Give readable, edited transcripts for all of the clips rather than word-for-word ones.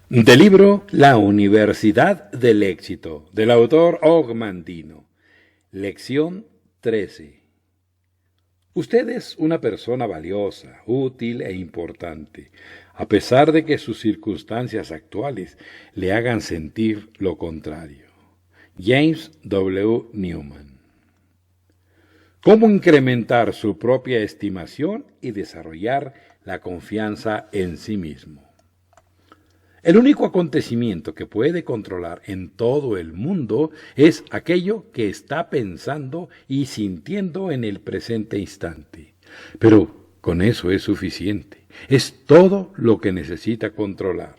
Del libro La Universidad del Éxito, del autor Og Mandino. Lección 13. Usted es una persona valiosa, útil e importante, a pesar de que sus circunstancias actuales le hagan sentir lo contrario. James W. Newman. ¿Cómo incrementar su propia estimación y desarrollar la confianza en sí mismo? El único acontecimiento que puede controlar en todo el mundo es aquello que está pensando y sintiendo en el presente instante. Pero con eso es suficiente. Es todo lo que necesita controlar.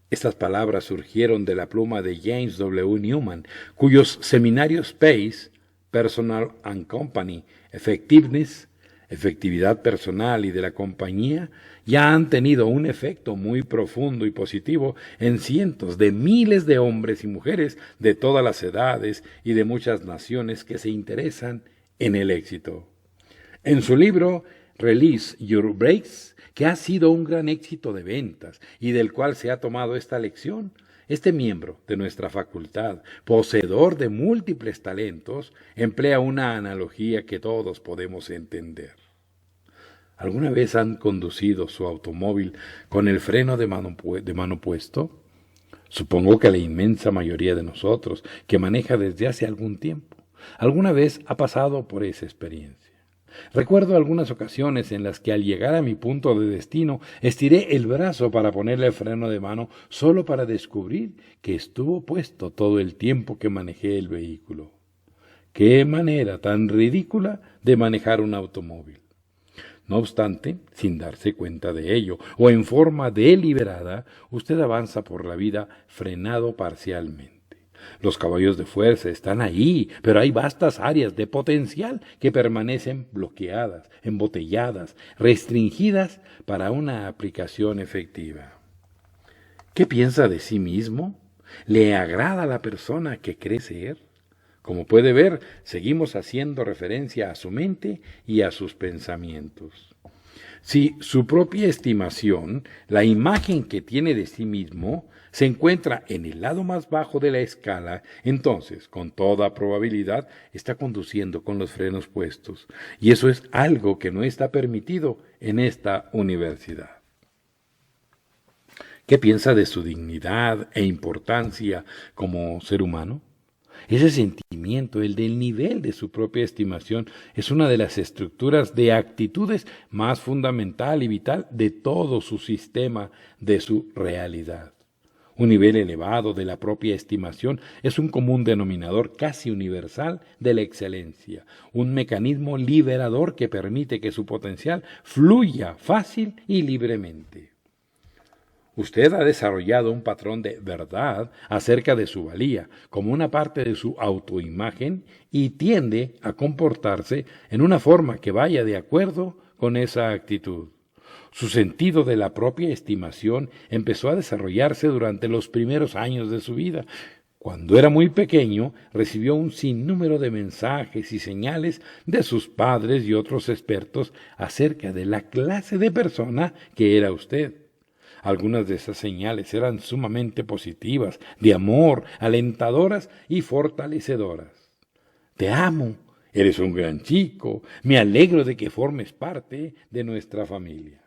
Estas palabras surgieron de la pluma de James W. Newman, cuyos seminarios PACE, Personal and Company Effectiveness, efectividad personal y de la compañía, ya han tenido un efecto muy profundo y positivo en cientos de miles de hombres y mujeres de todas las edades y de muchas naciones que se interesan en el éxito. En su libro Release Your Brakes, que ha sido un gran éxito de ventas y del cual se ha tomado esta lección, este miembro de nuestra facultad, poseedor de múltiples talentos, emplea una analogía que todos podemos entender. ¿Alguna vez han conducido su automóvil con el freno de mano puesto? Supongo que la inmensa mayoría de nosotros, que maneja desde hace algún tiempo, alguna vez ha pasado por esa experiencia. Recuerdo algunas ocasiones en las que al llegar a mi punto de destino estiré el brazo para ponerle el freno de mano solo para descubrir que estuvo puesto todo el tiempo que manejé el vehículo. ¡Qué manera tan ridícula de manejar un automóvil! No obstante, sin darse cuenta de ello, o en forma deliberada, usted avanza por la vida frenado parcialmente. Los caballos de fuerza están ahí, pero hay vastas áreas de potencial que permanecen bloqueadas, embotelladas, restringidas para una aplicación efectiva. ¿Qué piensa de sí mismo? ¿Le agrada la persona que cree ser? Como puede ver, seguimos haciendo referencia a su mente y a sus pensamientos. Si su propia estimación, la imagen que tiene de sí mismo, se encuentra en el lado más bajo de la escala, entonces, con toda probabilidad, está conduciendo con los frenos puestos. Y eso es algo que no está permitido en esta universidad. ¿Qué piensa de su dignidad e importancia como ser humano? Ese sentimiento, el del nivel de su propia estimación, es una de las estructuras de actitudes más fundamental y vital de todo su sistema, de su realidad. Un nivel elevado de la propia estimación es un común denominador casi universal de la excelencia, un mecanismo liberador que permite que su potencial fluya fácil y libremente. Usted ha desarrollado un patrón de verdad acerca de su valía como una parte de su autoimagen y tiende a comportarse en una forma que vaya de acuerdo con esa actitud. Su sentido de la propia estimación empezó a desarrollarse durante los primeros años de su vida. Cuando era muy pequeño, recibió un sinnúmero de mensajes y señales de sus padres y otros expertos acerca de la clase de persona que era usted. Algunas de esas señales eran sumamente positivas, de amor, alentadoras y fortalecedoras. Te amo, eres un gran chico, me alegro de que formes parte de nuestra familia.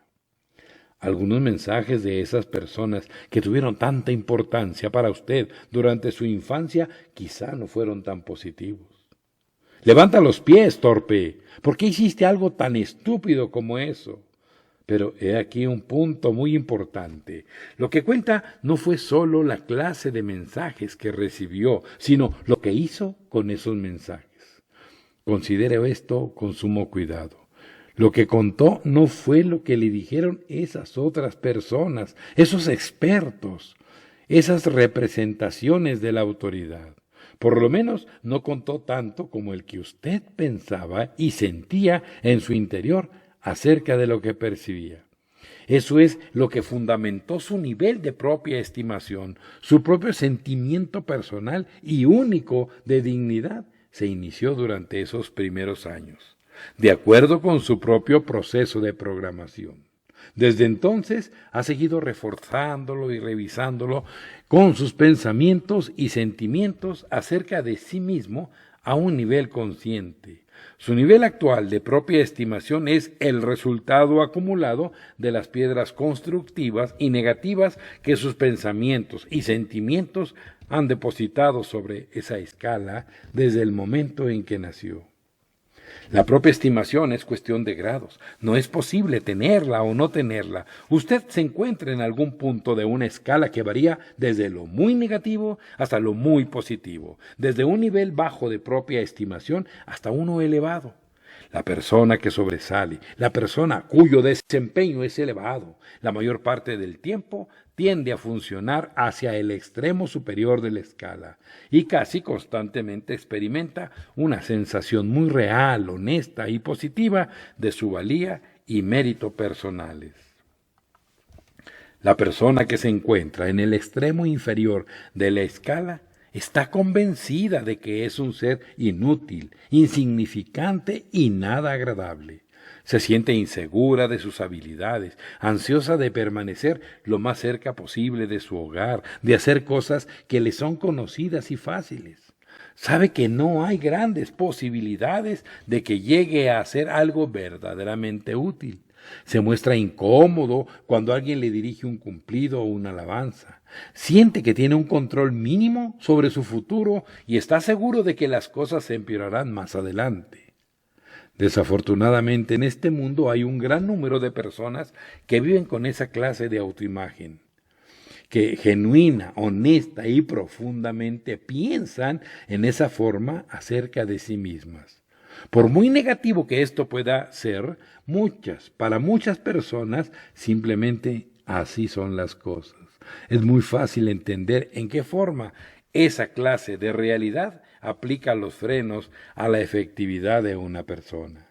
Algunos mensajes de esas personas que tuvieron tanta importancia para usted durante su infancia quizá no fueron tan positivos. Levanta los pies, torpe. ¿Por qué hiciste algo tan estúpido como eso? Pero he aquí un punto muy importante. Lo que cuenta no fue solo la clase de mensajes que recibió, sino lo que hizo con esos mensajes. Considere esto con sumo cuidado. Lo que contó no fue lo que le dijeron esas otras personas, esos expertos, esas representaciones de la autoridad. Por lo menos no contó tanto como el que usted pensaba y sentía en su interior acerca de lo que percibía. Eso es lo que fundamentó su nivel de propia estimación, su propio sentimiento personal y único de dignidad se inició durante esos primeros años, de acuerdo con su propio proceso de programación. Desde entonces ha seguido reforzándolo y revisándolo con sus pensamientos y sentimientos acerca de sí mismo a un nivel consciente. Su nivel actual de propia estimación es el resultado acumulado de las piedras constructivas y negativas que sus pensamientos y sentimientos han depositado sobre esa escala desde el momento en que nació. La propia estimación es cuestión de grados. No es posible tenerla o no tenerla. Usted se encuentra en algún punto de una escala que varía desde lo muy negativo hasta lo muy positivo, desde un nivel bajo de propia estimación hasta uno elevado. La persona que sobresale, la persona cuyo desempeño es elevado, la mayor parte del tiempo tiende a funcionar hacia el extremo superior de la escala y casi constantemente experimenta una sensación muy real, honesta y positiva de su valía y mérito personales. La persona que se encuentra en el extremo inferior de la escala está convencida de que es un ser inútil, insignificante y nada agradable. Se siente insegura de sus habilidades, ansiosa de permanecer lo más cerca posible de su hogar, de hacer cosas que le son conocidas y fáciles. Sabe que no hay grandes posibilidades de que llegue a hacer algo verdaderamente útil. Se muestra incómodo cuando alguien le dirige un cumplido o una alabanza. Siente que tiene un control mínimo sobre su futuro y está seguro de que las cosas se empeorarán más adelante. Desafortunadamente en este mundo hay un gran número de personas que viven con esa clase de autoimagen, que genuina, honesta y profundamente piensan en esa forma acerca de sí mismas. Por muy negativo que esto pueda ser, para muchas personas, simplemente así son las cosas. Es muy fácil entender en qué forma esa clase de realidad aplica los frenos a la efectividad de una persona.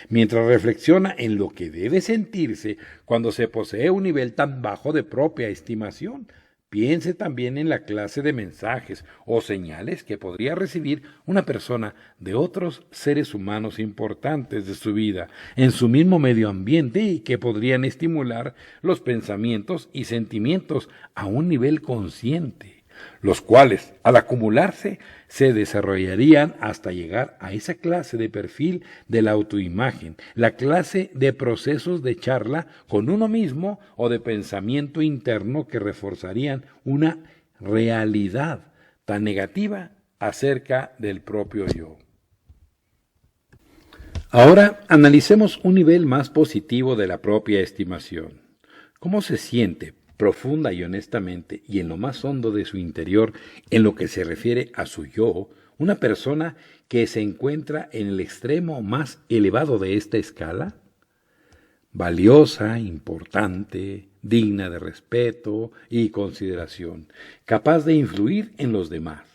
Mientras reflexiona en lo que debe sentirse cuando se posee un nivel tan bajo de propia estimación, piense también en la clase de mensajes o señales que podría recibir una persona de otros seres humanos importantes de su vida, en su mismo medio ambiente y que podrían estimular los pensamientos y sentimientos a un nivel consciente, los cuales, al acumularse, se desarrollarían hasta llegar a esa clase de perfil de la autoimagen, la clase de procesos de charla con uno mismo o de pensamiento interno que reforzarían una realidad tan negativa acerca del propio yo. Ahora analicemos un nivel más positivo de la propia estimación. ¿Cómo se siente profunda y honestamente y en lo más hondo de su interior en lo que se refiere a su yo, una persona que se encuentra en el extremo más elevado de esta escala? Valiosa, importante, digna de respeto y consideración, capaz de influir en los demás.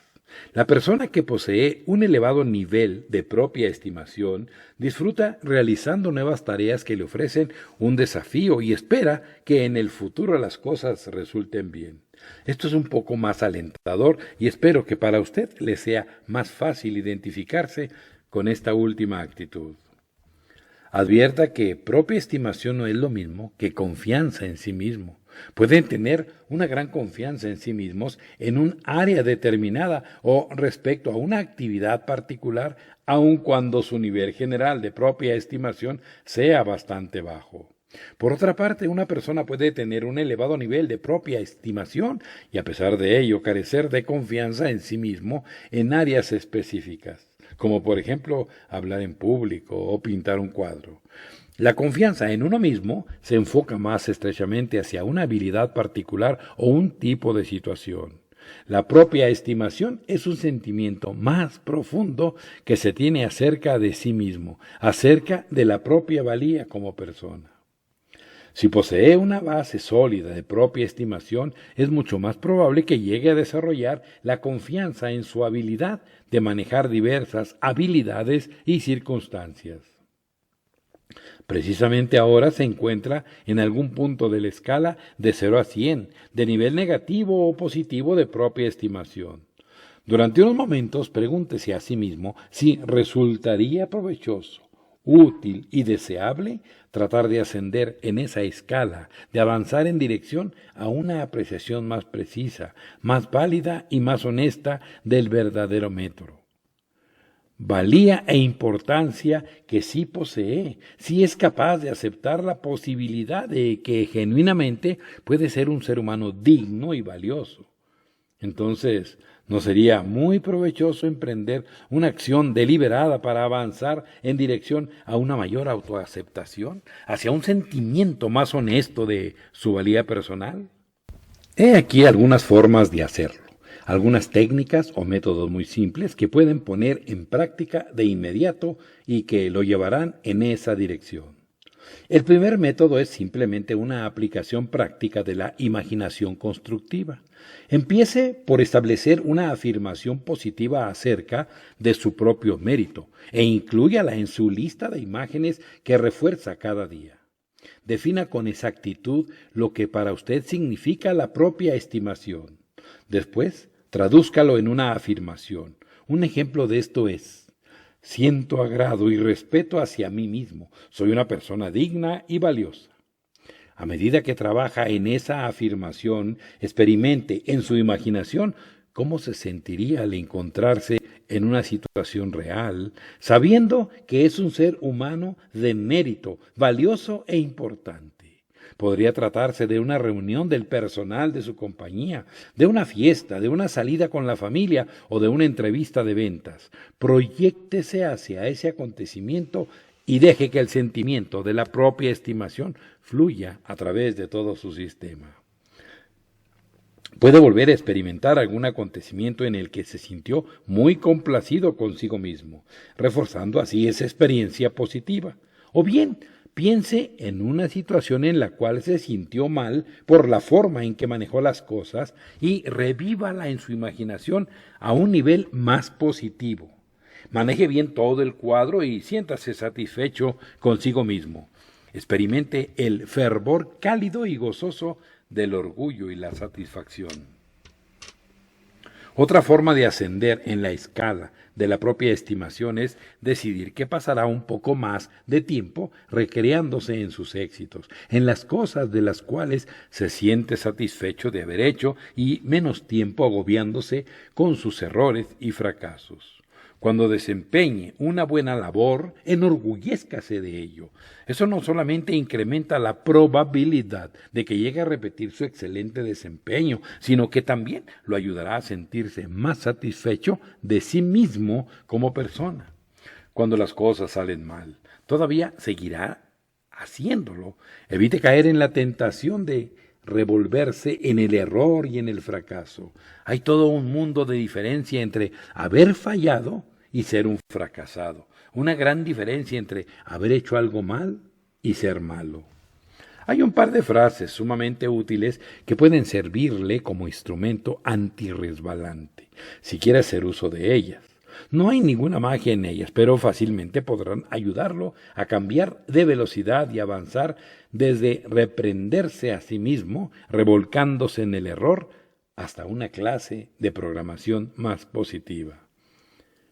La persona que posee un elevado nivel de propia estimación disfruta realizando nuevas tareas que le ofrecen un desafío y espera que en el futuro las cosas resulten bien. Esto es un poco más alentador y espero que para usted le sea más fácil identificarse con esta última actitud. Advierta que propia estimación no es lo mismo que confianza en sí mismo. Pueden tener una gran confianza en sí mismos en un área determinada o respecto a una actividad particular, aun cuando su nivel general de propia estimación sea bastante bajo. Por otra parte, una persona puede tener un elevado nivel de propia estimación y a pesar de ello carecer de confianza en sí mismo en áreas específicas, como por ejemplo hablar en público o pintar un cuadro. La confianza en uno mismo se enfoca más estrechamente hacia una habilidad particular o un tipo de situación. La propia estimación es un sentimiento más profundo que se tiene acerca de sí mismo, acerca de la propia valía como persona. Si posee una base sólida de propia estimación, es mucho más probable que llegue a desarrollar la confianza en su habilidad de manejar diversas habilidades y circunstancias. Precisamente ahora se encuentra en algún punto de la escala de 0 a 100, de nivel negativo o positivo de propia estimación. Durante unos momentos pregúntese a sí mismo si resultaría provechoso, útil y deseable tratar de ascender en esa escala, de avanzar en dirección a una apreciación más precisa, más válida y más honesta del verdadero método. Valía e importancia que sí posee, sí es capaz de aceptar la posibilidad de que genuinamente puede ser un ser humano digno y valioso. Entonces, ¿no sería muy provechoso emprender una acción deliberada para avanzar en dirección a una mayor autoaceptación, hacia un sentimiento más honesto de su valía personal? He aquí algunas formas de hacerlo, algunas técnicas o métodos muy simples que pueden poner en práctica de inmediato y que lo llevarán en esa dirección. El primer método es simplemente una aplicación práctica de la imaginación constructiva. Empiece por establecer una afirmación positiva acerca de su propio mérito e inclúyala en su lista de imágenes que refuerza cada día. Defina con exactitud lo que para usted significa la propia estimación. Después, tradúzcalo en una afirmación. Un ejemplo de esto es: siento agrado y respeto hacia mí mismo. Soy una persona digna y valiosa. A medida que trabaja en esa afirmación, experimente en su imaginación cómo se sentiría al encontrarse en una situación real, sabiendo que es un ser humano de mérito, valioso e importante. Podría tratarse de una reunión del personal de su compañía, de una fiesta, de una salida con la familia o de una entrevista de ventas. Proyéctese hacia ese acontecimiento y deje que el sentimiento de la propia estimación fluya a través de todo su sistema. Puede volver a experimentar algún acontecimiento en el que se sintió muy complacido consigo mismo, reforzando así esa experiencia positiva. O bien, piense en una situación en la cual se sintió mal por la forma en que manejó las cosas y revívala en su imaginación a un nivel más positivo. Maneje bien todo el cuadro y siéntase satisfecho consigo mismo. Experimente el fervor cálido y gozoso del orgullo y la satisfacción. Otra forma de ascender en la escala de la propia estimación es decidir que pasará un poco más de tiempo recreándose en sus éxitos, en las cosas de las cuales se siente satisfecho de haber hecho y menos tiempo agobiándose con sus errores y fracasos. Cuando desempeñe una buena labor, enorgullézcase de ello. Eso no solamente incrementa la probabilidad de que llegue a repetir su excelente desempeño, sino que también lo ayudará a sentirse más satisfecho de sí mismo como persona. Cuando las cosas salen mal, todavía seguirá haciéndolo. Evite caer en la tentación de revolverse en el error y en el fracaso. Hay todo un mundo de diferencia entre haber fallado y ser un fracasado. Una gran diferencia entre haber hecho algo mal y ser malo. Hay un par de frases sumamente útiles que pueden servirle como instrumento antirresbalante, si quiere hacer uso de ellas. No hay ninguna magia en ellas, pero fácilmente podrán ayudarlo a cambiar de velocidad y avanzar desde reprenderse a sí mismo, revolcándose en el error, hasta una clase de programación más positiva.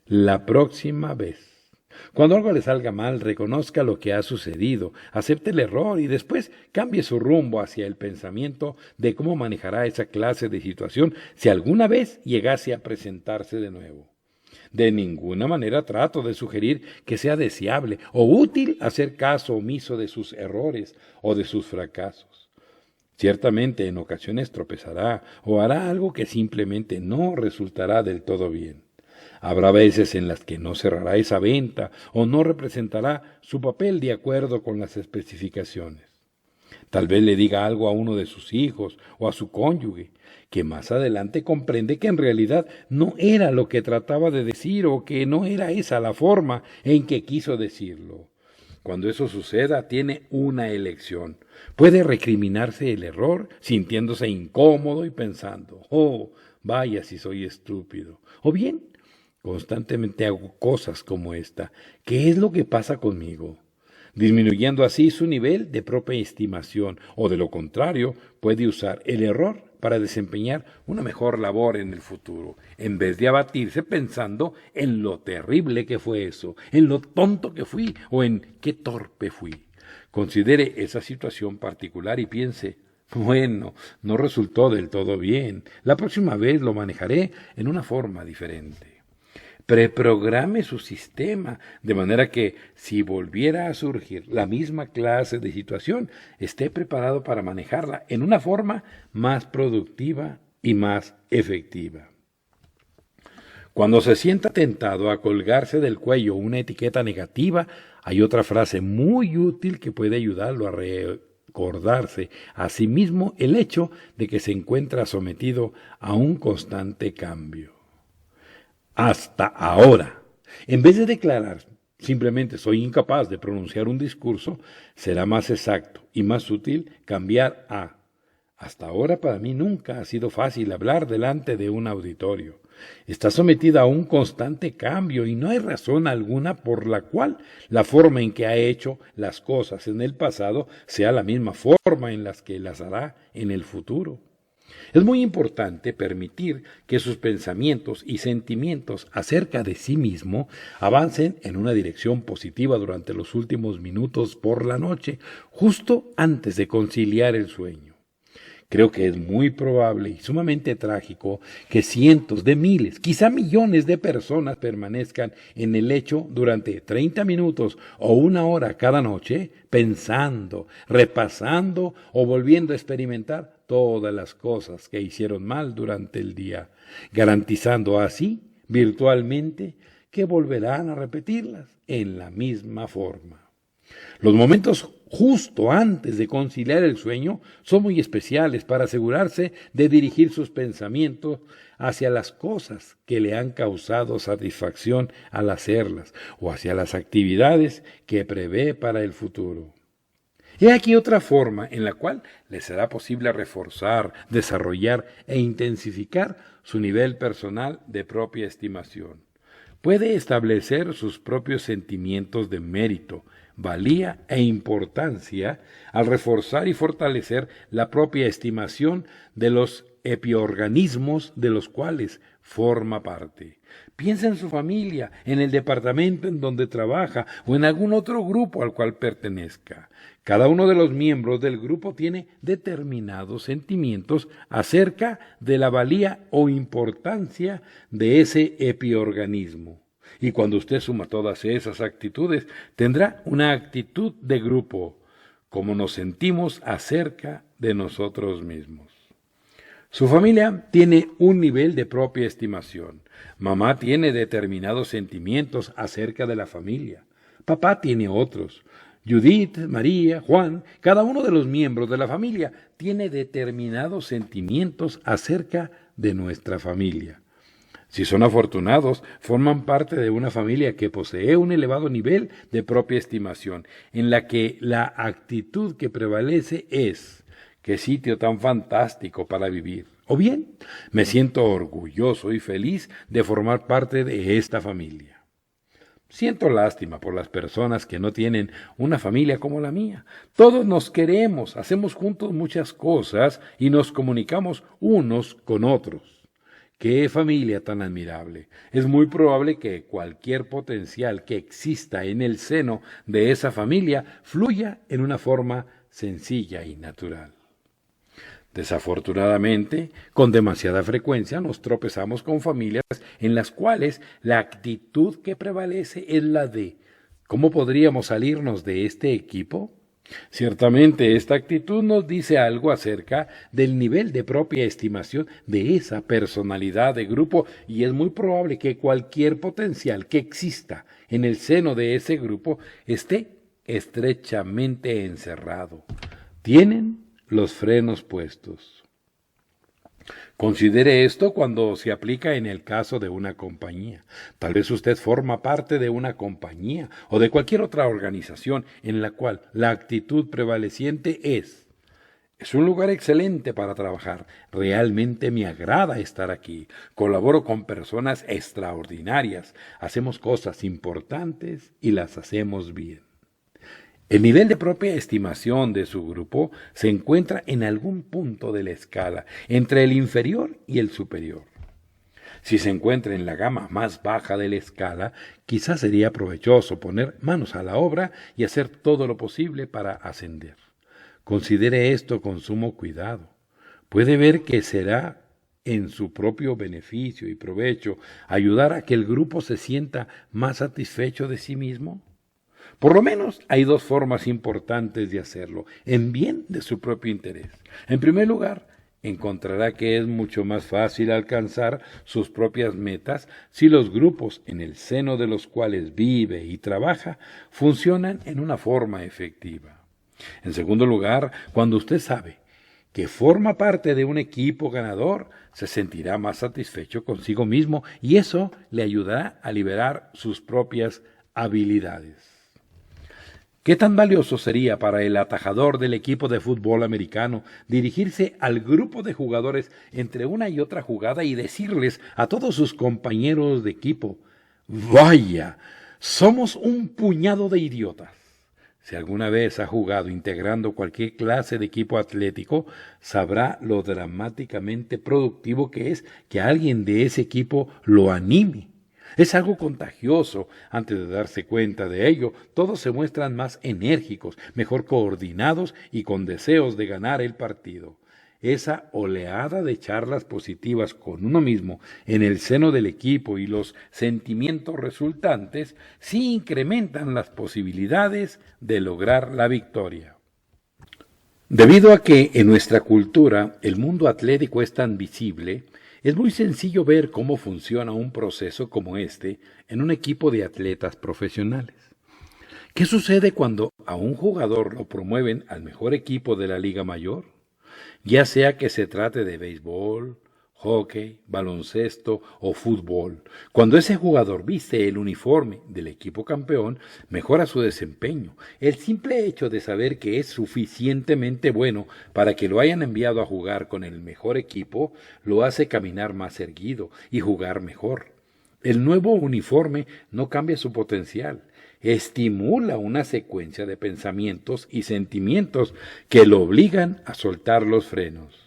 La próxima vez, cuando algo le salga mal, reconozca lo que ha sucedido, acepte el error y después cambie su rumbo hacia el pensamiento de cómo manejará esa clase de situación si alguna vez llegase a presentarse de nuevo. De ninguna manera trato de sugerir que sea deseable o útil hacer caso omiso de sus errores o de sus fracasos. Ciertamente en ocasiones tropezará o hará algo que simplemente no resultará del todo bien. Habrá veces en las que no cerrará esa venta o no representará su papel de acuerdo con las especificaciones. Tal vez le diga algo a uno de sus hijos o a su cónyuge, que más adelante comprende que en realidad no era lo que trataba de decir o que no era esa la forma en que quiso decirlo. Cuando eso suceda, tiene una elección. Puede recriminarse el error, sintiéndose incómodo y pensando, oh, vaya si soy estúpido. O bien, constantemente hago cosas como esta. ¿Qué es lo que pasa conmigo? disminuyendo así su nivel de propia estimación, o de lo contrario, puede usar el error para desempeñar una mejor labor en el futuro, en vez de abatirse pensando en lo terrible que fue eso, en lo tonto que fui o en qué torpe fui. Considere esa situación particular y piense, bueno, no resultó del todo bien, la próxima vez lo manejaré en una forma diferente. Preprograme su sistema, de manera que si volviera a surgir la misma clase de situación, esté preparado para manejarla en una forma más productiva y más efectiva. Cuando se sienta tentado a colgarse del cuello una etiqueta negativa, hay otra frase muy útil que puede ayudarlo a recordarse a sí mismo el hecho de que se encuentra sometido a un constante cambio. Hasta ahora. En vez de declarar simplemente soy incapaz de pronunciar un discurso, será más exacto y más útil cambiar a hasta ahora para mí nunca ha sido fácil hablar delante de un auditorio. Está sometida a un constante cambio y no hay razón alguna por la cual la forma en que ha hecho las cosas en el pasado sea la misma forma en la que las hará en el futuro. Es muy importante permitir que sus pensamientos y sentimientos acerca de sí mismo avancen en una dirección positiva durante los últimos minutos por la noche, justo antes de conciliar el sueño. Creo que es muy probable y sumamente trágico que cientos de miles, quizá millones de personas permanezcan en el lecho durante 30 minutos o una hora cada noche, pensando, repasando o volviendo a experimentar todas las cosas que hicieron mal durante el día, garantizando así, virtualmente, que volverán a repetirlas en la misma forma. Los momentos justo antes de conciliar el sueño son muy especiales para asegurarse de dirigir sus pensamientos hacia las cosas que le han causado satisfacción al hacerlas o hacia las actividades que prevé para el futuro. He aquí otra forma en la cual le será posible reforzar, desarrollar e intensificar su nivel personal de propia estimación. Puede establecer sus propios sentimientos de mérito, valía e importancia al reforzar y fortalecer la propia estimación de los epiorganismos de los cuales forma parte. Piensa en su familia, en el departamento en donde trabaja o en algún otro grupo al cual pertenezca. Cada uno de los miembros del grupo tiene determinados sentimientos acerca de la valía o importancia de ese epiorganismo. Y cuando usted suma todas esas actitudes, tendrá una actitud de grupo, como nos sentimos acerca de nosotros mismos. Su familia tiene un nivel de propia estimación. Mamá tiene determinados sentimientos acerca de la familia. Papá tiene otros. Judith, María, Juan, cada uno de los miembros de la familia tiene determinados sentimientos acerca de nuestra familia. Si son afortunados, forman parte de una familia que posee un elevado nivel de propia estimación, en la que la actitud que prevalece es ¡qué sitio tan fantástico para vivir! O bien, me siento orgulloso y feliz de formar parte de esta familia. Siento lástima por las personas que no tienen una familia como la mía. Todos nos queremos, hacemos juntos muchas cosas y nos comunicamos unos con otros. ¡Qué familia tan admirable! Es muy probable que cualquier potencial que exista en el seno de esa familia fluya en una forma sencilla y natural. Desafortunadamente, con demasiada frecuencia nos tropezamos con familias en las cuales la actitud que prevalece es la de ¿cómo podríamos salirnos de este equipo? Ciertamente esta actitud nos dice algo acerca del nivel de propia estimación de esa personalidad de grupo y es muy probable que cualquier potencial que exista en el seno de ese grupo esté estrechamente encerrado. Tienen los frenos puestos. Considere esto cuando se aplica en el caso de una compañía. Tal vez usted forma parte de una compañía o de cualquier otra organización en la cual la actitud prevaleciente es un lugar excelente para trabajar. Realmente me agrada estar aquí. Colaboro con personas extraordinarias. Hacemos cosas importantes y las hacemos bien. El nivel de propia estimación de su grupo se encuentra en algún punto de la escala, entre el inferior y el superior. Si se encuentra en la gama más baja de la escala, quizás sería provechoso poner manos a la obra y hacer todo lo posible para ascender. Considere esto con sumo cuidado. Puede ver que será en su propio beneficio y provecho ayudar a que el grupo se sienta más satisfecho de sí mismo. Por lo menos hay dos formas importantes de hacerlo, en bien de su propio interés. En primer lugar, encontrará que es mucho más fácil alcanzar sus propias metas si los grupos en el seno de los cuales vive y trabaja funcionan en una forma efectiva. En segundo lugar, cuando usted sabe que forma parte de un equipo ganador, se sentirá más satisfecho consigo mismo y eso le ayudará a liberar sus propias habilidades. ¿Qué tan valioso sería para el atajador del equipo de fútbol americano dirigirse al grupo de jugadores entre una y otra jugada y decirles a todos sus compañeros de equipo: «Vaya, somos un puñado de idiotas»? Si alguna vez ha jugado integrando cualquier clase de equipo atlético, sabrá lo dramáticamente productivo que es que alguien de ese equipo lo anime. Es algo contagioso. Antes de darse cuenta de ello, todos se muestran más enérgicos, mejor coordinados y con deseos de ganar el partido. Esa oleada de charlas positivas con uno mismo en el seno del equipo y los sentimientos resultantes sí incrementan las posibilidades de lograr la victoria. Debido a que en nuestra cultura el mundo atlético es tan visible, es muy sencillo ver cómo funciona un proceso como este en un equipo de atletas profesionales. ¿Qué sucede cuando a un jugador lo promueven al mejor equipo de la Liga Mayor? Ya sea que se trate de béisbol, hockey, baloncesto o fútbol, cuando ese jugador viste el uniforme del equipo campeón, mejora su desempeño. El simple hecho de saber que es suficientemente bueno para que lo hayan enviado a jugar con el mejor equipo, lo hace caminar más erguido y jugar mejor. El nuevo uniforme no cambia su potencial, estimula una secuencia de pensamientos y sentimientos que lo obligan a soltar los frenos.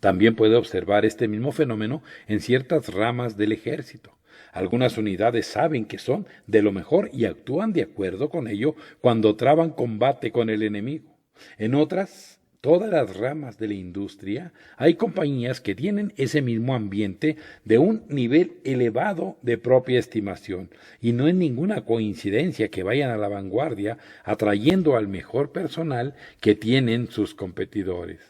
También puede observar este mismo fenómeno en ciertas ramas del ejército. Algunas unidades saben que son de lo mejor y actúan de acuerdo con ello cuando traban combate con el enemigo. En otras, todas las ramas de la industria, hay compañías que tienen ese mismo ambiente de un nivel elevado de propia estimación, y no es ninguna coincidencia que vayan a la vanguardia atrayendo al mejor personal que tienen sus competidores.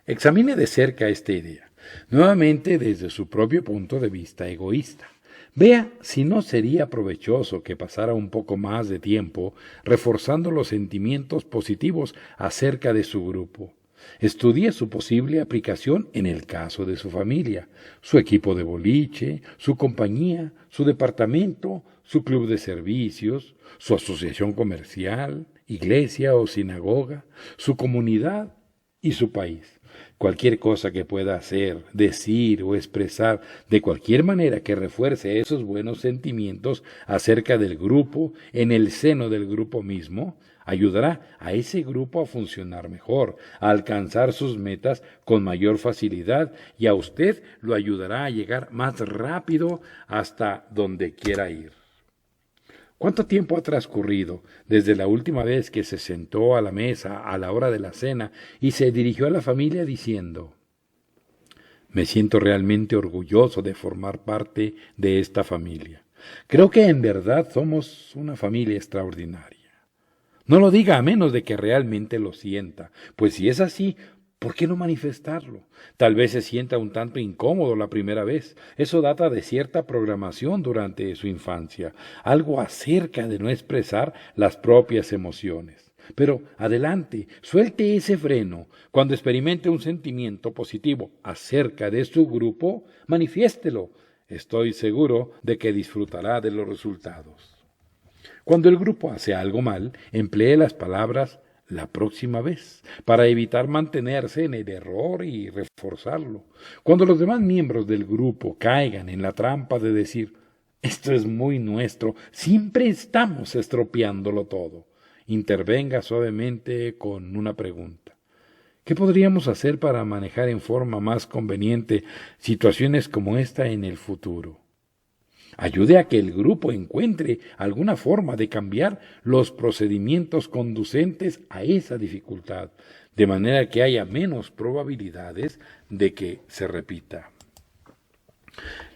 Examine de cerca esta idea, nuevamente desde su propio punto de vista egoísta. Vea si no sería provechoso que pasara un poco más de tiempo reforzando los sentimientos positivos acerca de su grupo. Estudie su posible aplicación en el caso de su familia, su equipo de boliche, su compañía, su departamento, su club de servicios, su asociación comercial, iglesia o sinagoga, su comunidad y su país. Cualquier cosa que pueda hacer, decir o expresar de cualquier manera que refuerce esos buenos sentimientos acerca del grupo, en el seno del grupo mismo, ayudará a ese grupo a funcionar mejor, a alcanzar sus metas con mayor facilidad y a usted lo ayudará a llegar más rápido hasta donde quiera ir. ¿Cuánto tiempo ha transcurrido desde la última vez que se sentó a la mesa a la hora de la cena y se dirigió a la familia diciendo: «Me siento realmente orgulloso de formar parte de esta familia. Creo que en verdad somos una familia extraordinaria»? No lo diga a menos de que realmente lo sienta, pues si es así, ¿por qué no manifestarlo? Tal vez se sienta un tanto incómodo la primera vez. Eso data de cierta programación durante su infancia, algo acerca de no expresar las propias emociones. Pero adelante, suelte ese freno. Cuando experimente un sentimiento positivo acerca de su grupo, manifiéstelo. Estoy seguro de que disfrutará de los resultados. Cuando el grupo hace algo mal, emplee las palabras «la próxima vez» para evitar mantenerse en el error y reforzarlo. Cuando los demás miembros del grupo caigan en la trampa de decir «esto es muy nuestro, siempre estamos estropeándolo todo», intervenga suavemente con una pregunta. ¿Qué podríamos hacer para manejar en forma más conveniente situaciones como esta en el futuro? Ayude a que el grupo encuentre alguna forma de cambiar los procedimientos conducentes a esa dificultad, de manera que haya menos probabilidades de que se repita.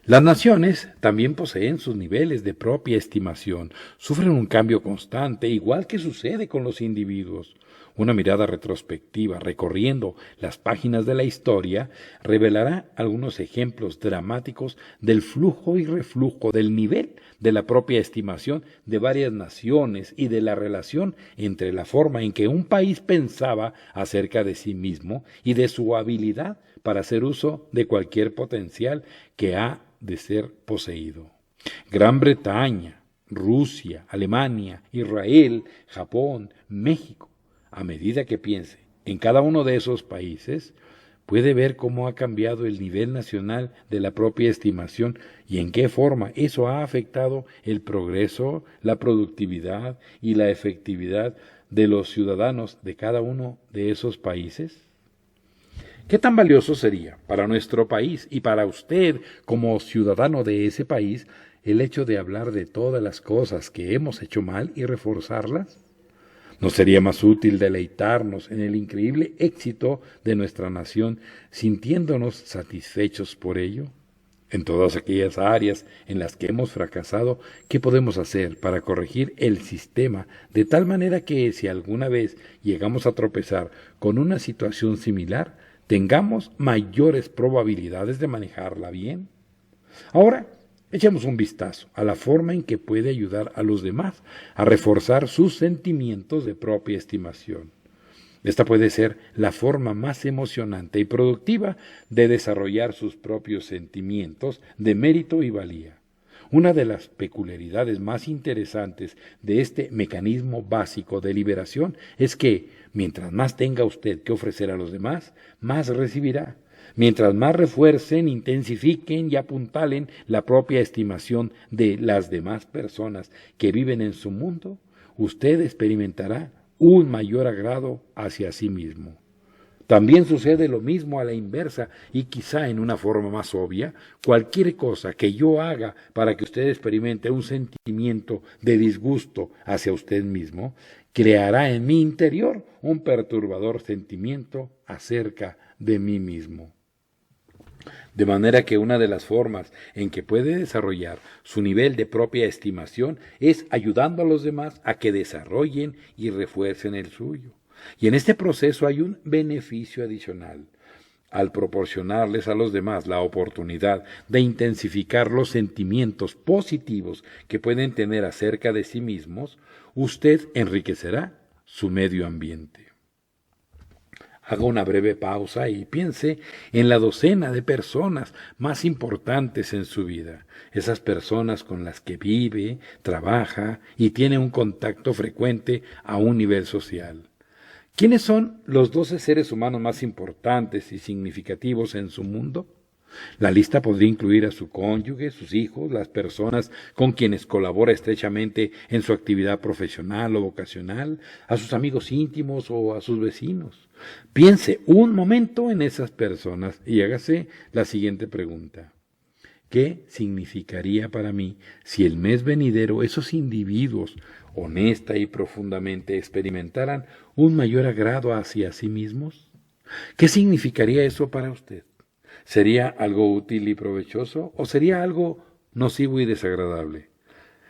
Las naciones también poseen sus niveles de propia estimación, sufren un cambio constante, igual que sucede con los individuos. Una mirada retrospectiva recorriendo las páginas de la historia revelará algunos ejemplos dramáticos del flujo y reflujo del nivel de la propia estimación de varias naciones y de la relación entre la forma en que un país pensaba acerca de sí mismo y de su habilidad para hacer uso de cualquier potencial que ha de ser poseído. Gran Bretaña, Rusia, Alemania, Israel, Japón, México. A medida que piense en cada uno de esos países, puede ver cómo ha cambiado el nivel nacional de la propia estimación y en qué forma eso ha afectado el progreso, la productividad y la efectividad de los ciudadanos de cada uno de esos países. ¿Qué tan valioso sería para nuestro país y para usted como ciudadano de ese país el hecho de hablar de todas las cosas que hemos hecho mal y reforzarlas? ¿No sería más útil deleitarnos en el increíble éxito de nuestra nación, sintiéndonos satisfechos por ello? En todas aquellas áreas en las que hemos fracasado, ¿qué podemos hacer para corregir el sistema de tal manera que si alguna vez llegamos a tropezar con una situación similar, tengamos mayores probabilidades de manejarla bien? Ahora, echemos un vistazo a la forma en que puede ayudar a los demás a reforzar sus sentimientos de propia estimación. Esta puede ser la forma más emocionante y productiva de desarrollar sus propios sentimientos de mérito y valía. Una de las peculiaridades más interesantes de este mecanismo básico de liberación es que, mientras más tenga usted que ofrecer a los demás, más recibirá. Mientras más refuercen, intensifiquen y apuntalen la propia estimación de las demás personas que viven en su mundo, usted experimentará un mayor agrado hacia sí mismo. También sucede lo mismo a la inversa y quizá en una forma más obvia, cualquier cosa que yo haga para que usted experimente un sentimiento de disgusto hacia usted mismo, creará en mi interior un perturbador sentimiento acerca de mí mismo. De manera que una de las formas en que puede desarrollar su nivel de propia estimación es ayudando a los demás a que desarrollen y refuercen el suyo. Y en este proceso hay un beneficio adicional. Al proporcionarles a los demás la oportunidad de intensificar los sentimientos positivos que pueden tener acerca de sí mismos, usted enriquecerá su medio ambiente. Haga una breve pausa y piense en la docena de personas más importantes en su vida, esas personas con las que vive, trabaja y tiene un contacto frecuente a un nivel social. ¿Quiénes son los 12 seres humanos más importantes y significativos en su mundo? La lista podría incluir a su cónyuge, sus hijos, las personas con quienes colabora estrechamente en su actividad profesional o vocacional, a sus amigos íntimos o a sus vecinos. Piense un momento en esas personas y hágase la siguiente pregunta. ¿Qué significaría para mí si el mes venidero esos individuos honesta y profundamente experimentaran un mayor agrado hacia sí mismos? ¿Qué significaría eso para usted? ¿Sería algo útil y provechoso o sería algo nocivo y desagradable?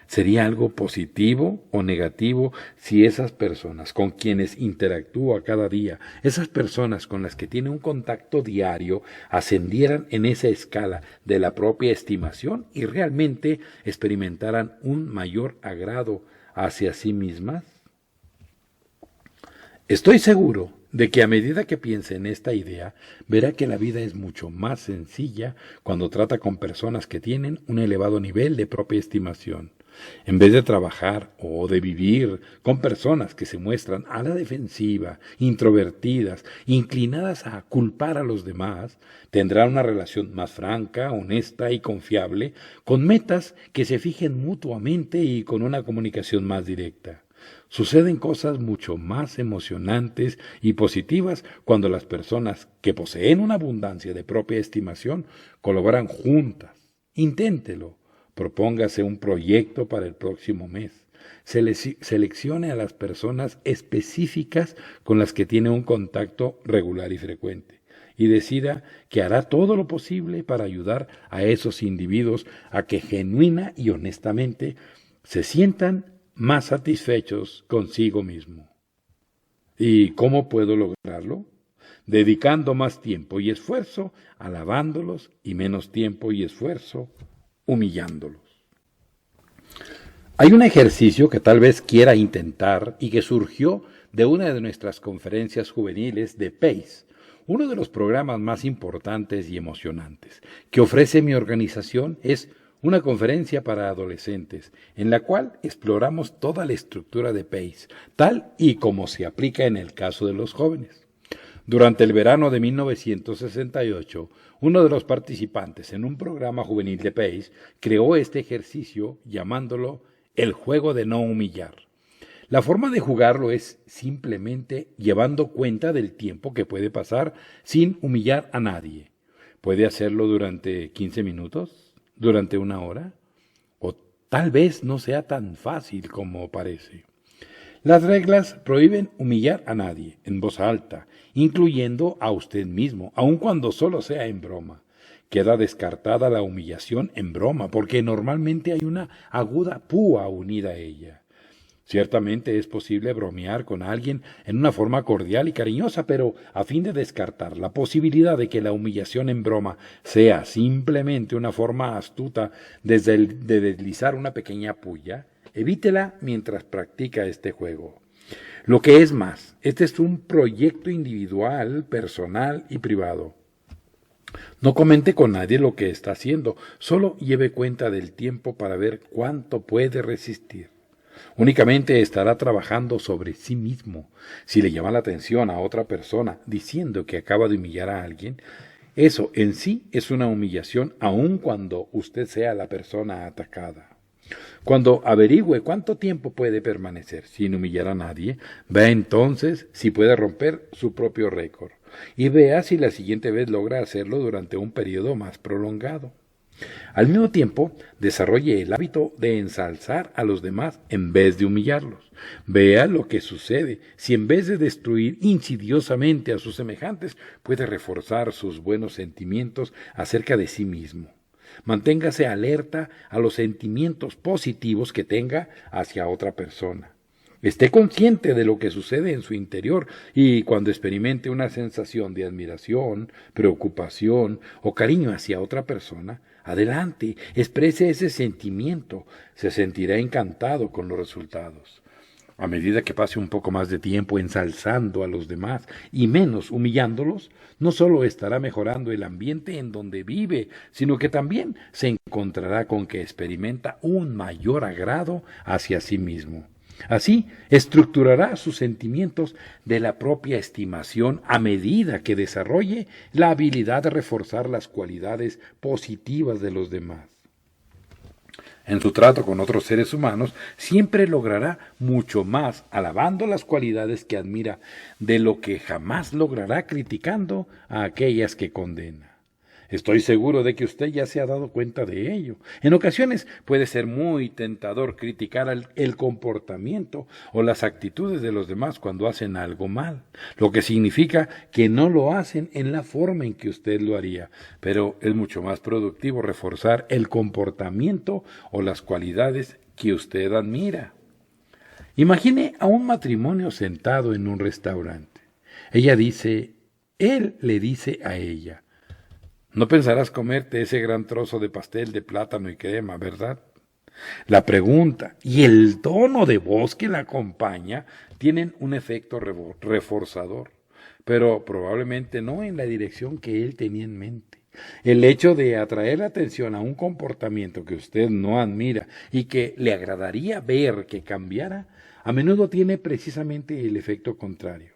¿Sería algo positivo o negativo si esas personas con quienes interactúa cada día, esas personas con las que tiene un contacto diario, ascendieran en esa escala de la propia estimación y realmente experimentaran un mayor agrado hacia sí mismas? Estoy seguro de que a medida que piense en esta idea, verá que la vida es mucho más sencilla cuando trata con personas que tienen un elevado nivel de propia estimación. En vez de trabajar o de vivir con personas que se muestran a la defensiva, introvertidas, inclinadas a culpar a los demás, tendrá una relación más franca, honesta y confiable, con metas que se fijen mutuamente y con una comunicación más directa. Suceden cosas mucho más emocionantes y positivas cuando las personas que poseen una abundancia de propia estimación colaboran juntas. Inténtelo. Propóngase un proyecto para el próximo mes. Seleccione a las personas específicas con las que tiene un contacto regular y frecuente y decida que hará todo lo posible para ayudar a esos individuos a que genuina y honestamente se sientan más satisfechos consigo mismo. ¿Y cómo puedo lograrlo? Dedicando más tiempo y esfuerzo alabándolos y menos tiempo y esfuerzo humillándolos. Hay un ejercicio que tal vez quiera intentar y que surgió de una de nuestras conferencias juveniles de PACE, uno de los programas más importantes y emocionantes que ofrece mi organización. Es una conferencia para adolescentes, en la cual exploramos toda la estructura de PACE, tal y como se aplica en el caso de los jóvenes. Durante el verano de 1968, uno de los participantes en un programa juvenil de PACE creó este ejercicio llamándolo el juego de no humillar. La forma de jugarlo es simplemente llevando cuenta del tiempo que puede pasar sin humillar a nadie. Puede hacerlo durante 15 minutos, durante una hora, o tal vez no sea tan fácil como parece. Las reglas prohíben humillar a nadie en voz alta, incluyendo a usted mismo, aun cuando solo sea en broma. Queda descartada la humillación en broma, porque normalmente hay una aguda púa unida a ella. Ciertamente es posible bromear con alguien en una forma cordial y cariñosa, pero a fin de descartar la posibilidad de que la humillación en broma sea simplemente una forma astuta de deslizar una pequeña puya, evítela mientras practica este juego. Lo que es más, este es un proyecto individual, personal y privado. No comente con nadie lo que está haciendo, solo lleve cuenta del tiempo para ver cuánto puede resistir. Únicamente estará trabajando sobre sí mismo. Si le llama la atención a otra persona diciendo que acaba de humillar a alguien, eso en sí es una humillación aun cuando usted sea la persona atacada. Cuando averigüe cuánto tiempo puede permanecer sin humillar a nadie, vea entonces si puede romper su propio récord y vea si la siguiente vez logra hacerlo durante un periodo más prolongado. Al mismo tiempo, desarrolle el hábito de ensalzar a los demás en vez de humillarlos. Vea lo que sucede si en vez de destruir insidiosamente a sus semejantes, puede reforzar sus buenos sentimientos acerca de sí mismo. Manténgase alerta a los sentimientos positivos que tenga hacia otra persona. Esté consciente de lo que sucede en su interior y cuando experimente una sensación de admiración, preocupación o cariño hacia otra persona, adelante, exprese ese sentimiento, se sentirá encantado con los resultados. A medida que pase un poco más de tiempo ensalzando a los demás y menos humillándolos, no solo estará mejorando el ambiente en donde vive, sino que también se encontrará con que experimenta un mayor agrado hacia sí mismo. Así, estructurará sus sentimientos de la propia estimación a medida que desarrolle la habilidad de reforzar las cualidades positivas de los demás. En su trato con otros seres humanos, siempre logrará mucho más alabando las cualidades que admira de lo que jamás logrará criticando a aquellas que condena. Estoy seguro de que usted ya se ha dado cuenta de ello. En ocasiones puede ser muy tentador criticar el comportamiento o las actitudes de los demás cuando hacen algo mal, lo que significa que no lo hacen en la forma en que usted lo haría, pero es mucho más productivo reforzar el comportamiento o las cualidades que usted admira. Imagine a un matrimonio sentado en un restaurante. Él le dice a ella: no pensarás comerte ese gran trozo de pastel de plátano y crema, ¿verdad? La pregunta y el tono de voz que la acompaña tienen un efecto reforzador, pero probablemente no en la dirección que él tenía en mente. El hecho de atraer la atención a un comportamiento que usted no admira y que le agradaría ver que cambiara, a menudo tiene precisamente el efecto contrario.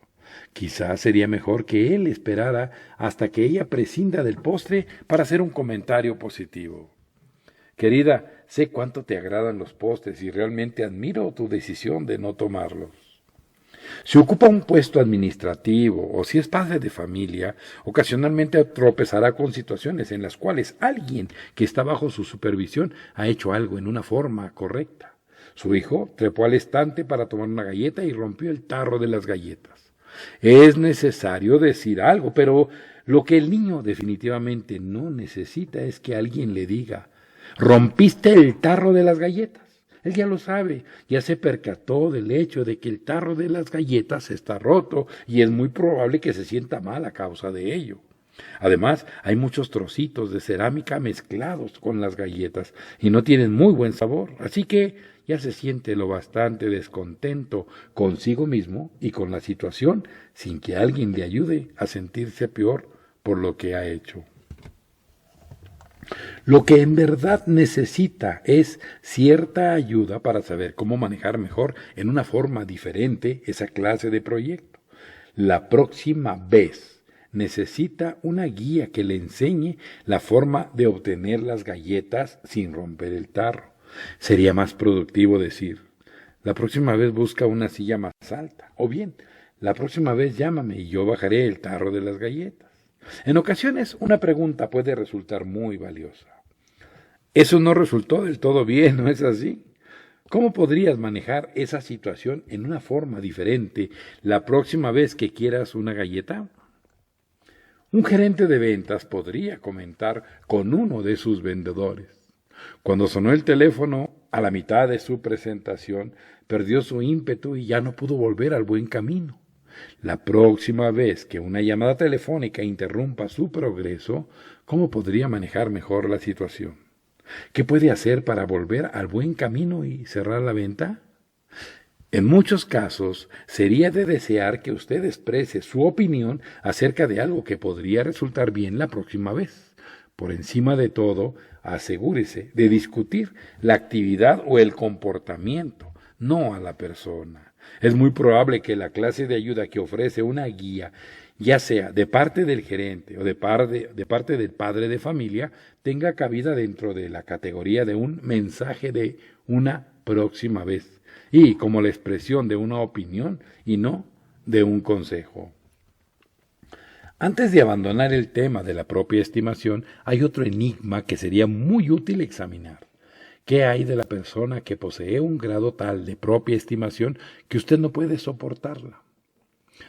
Quizás sería mejor que él esperara hasta que ella prescinda del postre para hacer un comentario positivo. Querida, sé cuánto te agradan los postres y realmente admiro tu decisión de no tomarlos. Si ocupa un puesto administrativo o si es padre de familia, ocasionalmente tropezará con situaciones en las cuales alguien que está bajo su supervisión ha hecho algo en una forma correcta. Su hijo trepó al estante para tomar una galleta y rompió el tarro de las galletas. Es necesario decir algo, pero lo que el niño definitivamente no necesita es que alguien le diga: rompiste el tarro de las galletas. Él ya lo sabe, ya se percató del hecho de que el tarro de las galletas está roto y es muy probable que se sienta mal a causa de ello. Además, hay muchos trocitos de cerámica mezclados con las galletas y no tienen muy buen sabor, así que ya se siente lo bastante descontento consigo mismo y con la situación sin que alguien le ayude a sentirse peor por lo que ha hecho. Lo que en verdad necesita es cierta ayuda para saber cómo manejar mejor en una forma diferente esa clase de proyecto. La próxima vez necesita una guía que le enseñe la forma de obtener las galletas sin romper el tarro. Sería más productivo decir: la próxima vez busca una silla más alta, o bien, la próxima vez llámame y yo bajaré el tarro de las galletas. En ocasiones, una pregunta puede resultar muy valiosa. Eso no resultó del todo bien, ¿no es así? ¿Cómo podrías manejar esa situación en una forma diferente la próxima vez que quieras una galleta? Un gerente de ventas podría comentar con uno de sus vendedores: cuando sonó el teléfono a la mitad de su presentación, perdió su ímpetu y ya no pudo volver al buen camino. La próxima vez que una llamada telefónica interrumpa su progreso, ¿cómo podría manejar mejor la situación? ¿Qué puede hacer para volver al buen camino y cerrar la venta? En muchos casos, sería de desear que usted exprese su opinión acerca de algo que podría resultar bien la próxima vez. Por encima de todo, asegúrese de discutir la actividad o el comportamiento, no a la persona. Es muy probable que la clase de ayuda que ofrece una guía, ya sea de parte del gerente o de parte del padre de familia, tenga cabida dentro de la categoría de un mensaje de una próxima vez y como la expresión de una opinión y no de un consejo. Antes de abandonar el tema de la propia estimación, hay otro enigma que sería muy útil examinar. ¿Qué hay de la persona que posee un grado tal de propia estimación que usted no puede soportarla?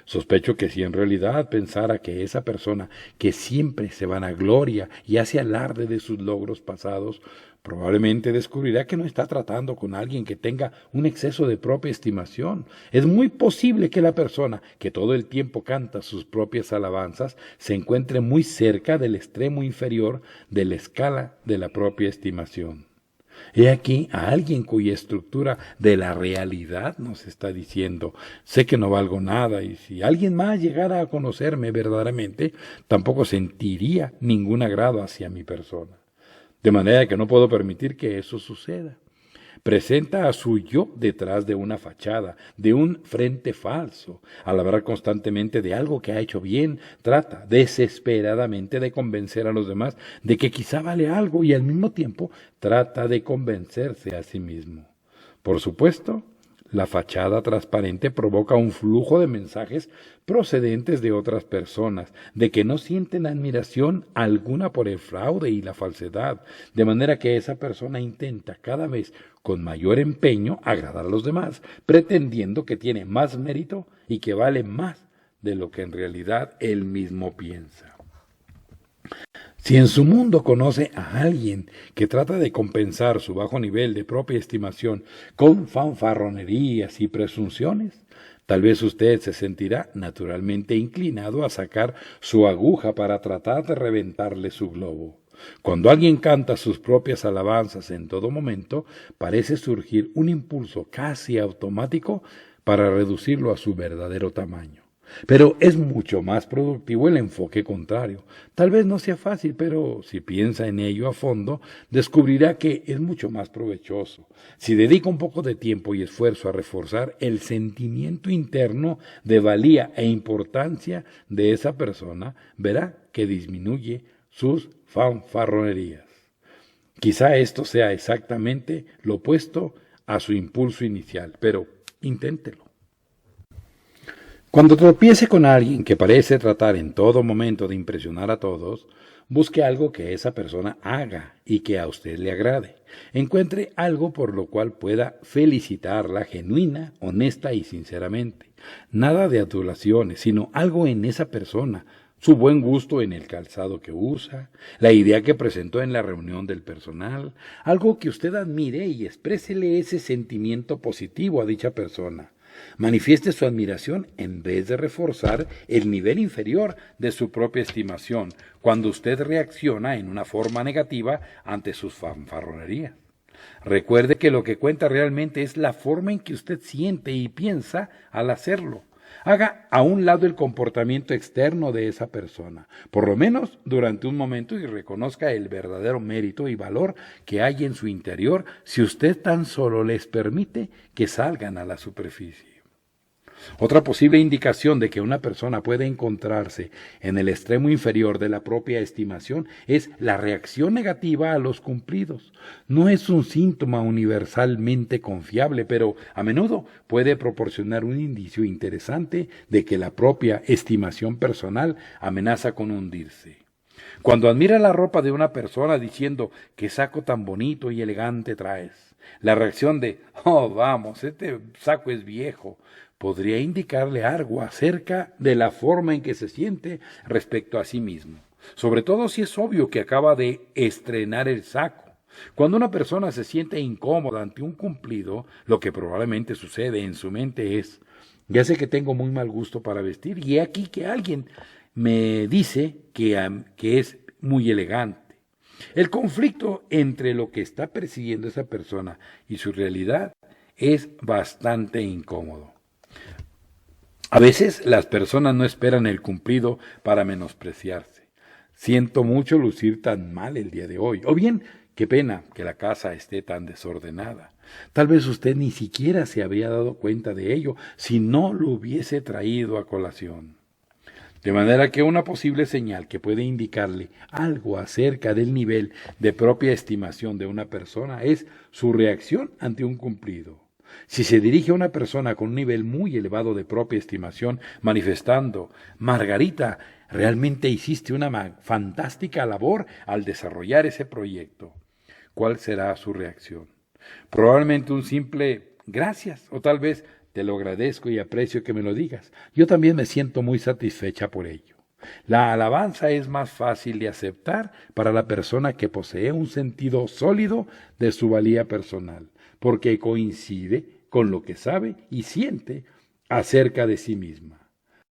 Sospecho que si en realidad pensara que esa persona que siempre se vanagloria y hace alarde de sus logros pasados, probablemente descubrirá que no está tratando con alguien que tenga un exceso de propia estimación. Es muy posible que la persona que todo el tiempo canta sus propias alabanzas se encuentre muy cerca del extremo inferior de la escala de la propia estimación. He aquí a alguien cuya estructura de la realidad nos está diciendo: sé que no valgo nada y si alguien más llegara a conocerme verdaderamente, tampoco sentiría ningún agrado hacia mi persona. De manera que no puedo permitir que eso suceda. Presenta a su yo detrás de una fachada, de un frente falso. Al hablar constantemente de algo que ha hecho bien, trata desesperadamente de convencer a los demás de que quizá vale algo y al mismo tiempo trata de convencerse a sí mismo. Por supuesto, la fachada transparente provoca un flujo de mensajes procedentes de otras personas, de que no sienten admiración alguna por el fraude y la falsedad, de manera que esa persona intenta cada vez con mayor empeño agradar a los demás, pretendiendo que tiene más mérito y que vale más de lo que en realidad él mismo piensa. Si en su mundo conoce a alguien que trata de compensar su bajo nivel de propia estimación con fanfarronerías y presunciones, tal vez usted se sentirá naturalmente inclinado a sacar su aguja para tratar de reventarle su globo. Cuando alguien canta sus propias alabanzas en todo momento, parece surgir un impulso casi automático para reducirlo a su verdadero tamaño. Pero es mucho más productivo el enfoque contrario. Tal vez no sea fácil, pero si piensa en ello a fondo, descubrirá que es mucho más provechoso. Si dedica un poco de tiempo y esfuerzo a reforzar el sentimiento interno de valía e importancia de esa persona, verá que disminuye sus fanfarronerías. Quizá esto sea exactamente lo opuesto a su impulso inicial, pero inténtelo. Cuando tropiece con alguien que parece tratar en todo momento de impresionar a todos, busque algo que esa persona haga y que a usted le agrade. Encuentre algo por lo cual pueda felicitarla genuina, honesta y sinceramente. Nada de adulaciones, sino algo en esa persona, su buen gusto en el calzado que usa, la idea que presentó en la reunión del personal, algo que usted admire y exprésele ese sentimiento positivo a dicha persona. Manifieste su admiración en vez de reforzar el nivel inferior de su propia estimación cuando usted reacciona en una forma negativa ante sus fanfarronerías. Recuerde que lo que cuenta realmente es la forma en que usted siente y piensa al hacerlo. Haga a un lado el comportamiento externo de esa persona, por lo menos durante un momento, y reconozca el verdadero mérito y valor que hay en su interior si usted tan solo les permite que salgan a la superficie. Otra posible indicación de que una persona puede encontrarse en el extremo inferior de la propia estimación es la reacción negativa a los cumplidos. No es un síntoma universalmente confiable, pero a menudo puede proporcionar un indicio interesante de que la propia estimación personal amenaza con hundirse. Cuando admira la ropa de una persona diciendo qué saco tan bonito y elegante traes, la reacción de oh vamos, este saco es viejo, podría indicarle algo acerca de la forma en que se siente respecto a sí mismo, sobre todo si es obvio que acaba de estrenar el saco. Cuando una persona se siente incómoda ante un cumplido, lo que probablemente sucede en su mente es, ya sé que tengo muy mal gusto para vestir y he aquí que alguien me dice que es muy elegante. El conflicto entre lo que está persiguiendo esa persona y su realidad es bastante incómodo. A veces las personas no esperan el cumplido para menospreciarse. Siento mucho lucir tan mal el día de hoy. O bien, qué pena que la casa esté tan desordenada. Tal vez usted ni siquiera se habría dado cuenta de ello si no lo hubiese traído a colación. De manera que una posible señal que puede indicarle algo acerca del nivel de propia estimación de una persona es su reacción ante un cumplido. Si se dirige a una persona con un nivel muy elevado de propia estimación, manifestando, Margarita, realmente hiciste una fantástica labor al desarrollar ese proyecto, ¿cuál será su reacción? Probablemente un simple gracias, o tal vez te lo agradezco y aprecio que me lo digas. Yo también me siento muy satisfecha por ello. La alabanza es más fácil de aceptar para la persona que posee un sentido sólido de su valía personal, porque coincide con lo que sabe y siente acerca de sí misma.